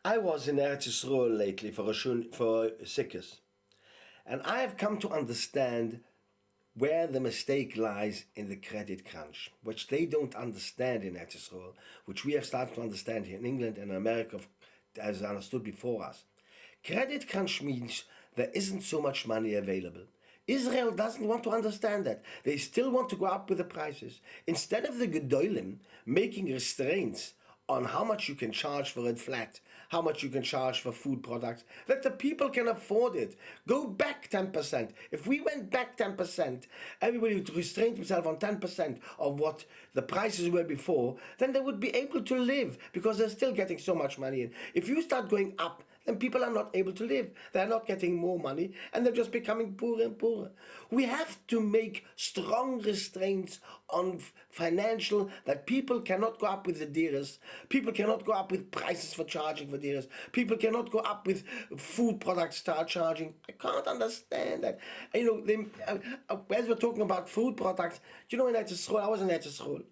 I was in Eretz Yisrael lately for Sikkos, and I have come to understand where the mistake lies in the credit crunch, which they don't understand in Eretz Yisrael, which we have started to understand here in England and America, as understood before us. Credit crunch means there isn't so much money available. Israel doesn't want to understand that. They still want to go up with the prices. Instead of the Gedolim making restraints on how much you can charge for it flat, how much you can charge for food products, that the people can afford it. Go back 10%. If we went back 10%, everybody would restrain himself on 10% of what the prices were before, then they would be able to live because they're still getting so much money in. If you start going up, then people are not able to live. They're not getting more money and they're just becoming poorer and poorer. We have to make strong restraints on financial, that people cannot go up with the dearest. People cannot go up with prices for charging for dearest. People cannot go up with food products start charging. I can't understand that. As we're talking about food products, in Eretz Yisrael, I was in Eretz Yisrael.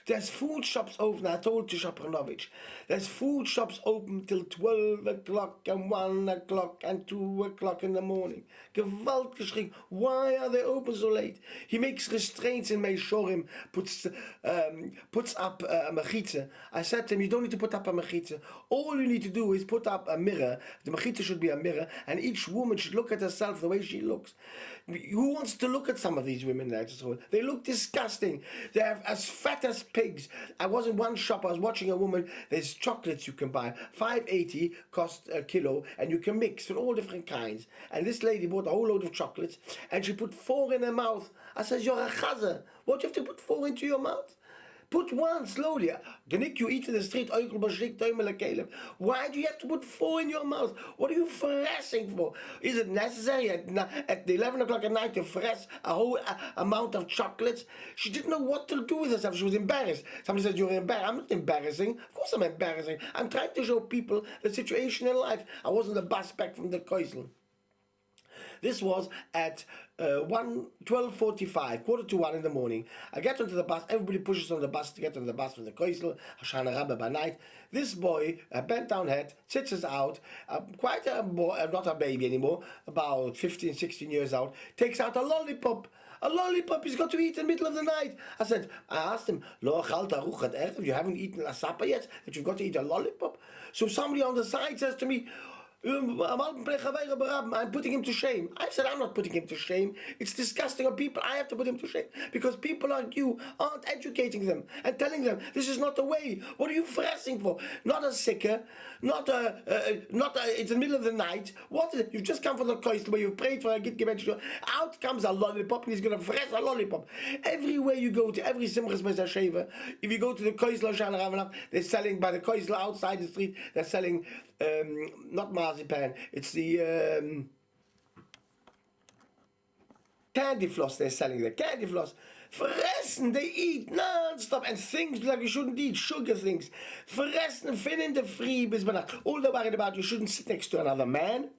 There's food shops open, I told Tishapranovich, there's food shops open till 12 o'clock and 1 o'clock and 2 o'clock in the morning. Gewalt geschrien. Why are they open so late? He makes restraints in Meishorim, puts up a mechitza. I said to him, you don't need to put up a mechitza. All you need to do is put up a mirror. The mechitza should be a mirror, and each woman should look at herself the way she looks. Who wants to look at some of these women there? They look disgusting. They're as fat as pigs. I was in one shop, I was watching a woman, there's chocolates you can buy, $5.80 cost a kilo, and you can mix with all different kinds. And this lady bought a whole load of chocolates, and she put 4 in her mouth. I said, you're a chazer. What do you have to put 4 into your mouth? Put 1 slowly. Genick, you eat in the street. Why do you have to put 4 in your mouth? What are you fressing for? Is it necessary at 11 o'clock at night to fress a whole amount of chocolates? She didn't know what to do with herself. She was embarrassed. Somebody said, you're embarrassed. I'm not embarrassing. Of course I'm embarrassing. I'm trying to show people the situation in life. I was on the bus back from the Koisel. This was at 12:45, quarter to 1 in the morning. I get onto the bus. Everybody pushes on the bus to get on the bus from the Koisel, Hashana Rabba by night. This boy, a bent down head, sits us out, quite a boy, not a baby anymore, about 15, 16 years old, takes out a lollipop. A lollipop he's got to eat in the middle of the night. I asked him, Lo chalta ruchat erev, you haven't eaten a supper yet, that you've got to eat a lollipop? So somebody on the side says to me, I'm putting him to shame. I said, I'm not putting him to shame. It's disgusting of people. I have to put him to shame because people like you aren't educating them and telling them this is not the way. What are you fressing for? Not a sicker, it's the middle of the night. What is it? You've just come from the coast where you've prayed for a git given. Out comes a lollipop and he's going to fress a lollipop. Everywhere you go to, every Simchas Beis Sheva, if you go to the Koisel Shana Ravanach, they're selling by the Koisel outside the street, they're selling not marzipan, it's the candy floss they're selling there. Candy floss. Fressen, they eat non-stop and things like you shouldn't eat, sugar things. Fressen, fin in the free bis banach. All they're worried about, you shouldn't sit next to another man.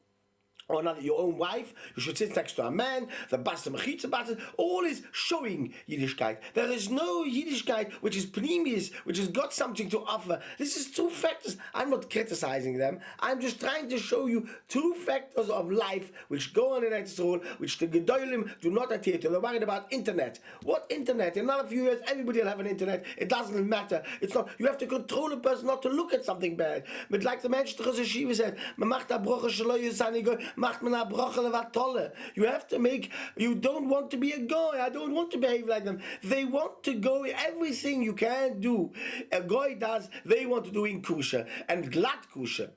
Or another, your own wife, you should sit next to a man, the Basta Mechitza Basta, all is showing Yiddishkeit. There is no Yiddishkeit which is pneumius, which has got something to offer. This is 2 factors. I'm not criticizing them. I'm just trying to show you 2 factors of life which go on in Eretz Yisrael, which the Gedolim do not adhere to. They're worried about internet. What internet? In another few years, everybody will have an internet. It doesn't matter. It's not. You have to control a person not to look at something bad. But like the Mensch Shiva said, you have to make, you don't want to be a goy. I don't want to behave like them. They want to go everything you can do. A goy does, they want to do in kusha and glad kusha.